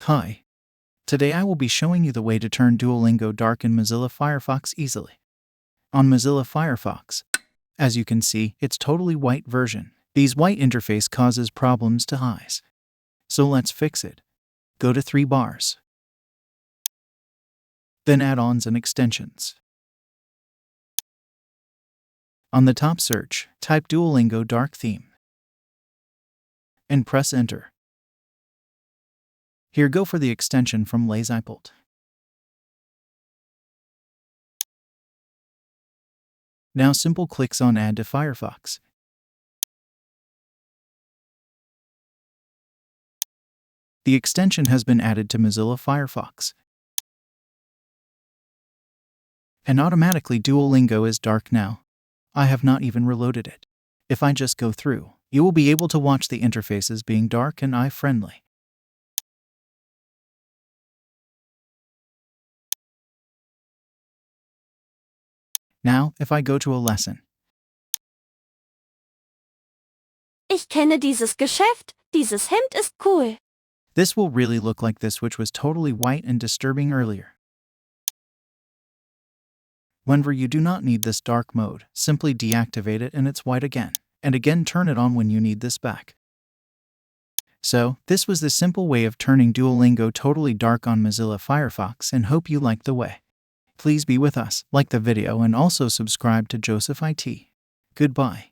Hi. Today I will be showing you the way to turn Duolingo dark in Mozilla Firefox easily. On Mozilla Firefox, as you can see, it's totally white version. These white interface causes problems to eyes. So let's fix it. Go to 3 bars. Then add-ons and extensions. On the top search, type Duolingo dark theme. And press enter. Here go for the extension from Lazipult. Now simple clicks on Add to Firefox. The extension has been added to Mozilla Firefox. And automatically Duolingo is dark now. I have not even reloaded it. If I just go through, you will be able to watch the interfaces being dark and eye-friendly. Now, if I go to a lesson, Ich kenne dieses Geschäft, dieses Hemd ist cool. this will really look like this, which was totally white and disturbing earlier. Whenever you do not need this dark mode, simply deactivate it and it's white again. And again turn it on when you need this back. So, this was the simple way of turning Duolingo totally dark on Mozilla Firefox, and hope you liked the way. Please be with us, like the video and also subscribe to Joseph IT. Goodbye.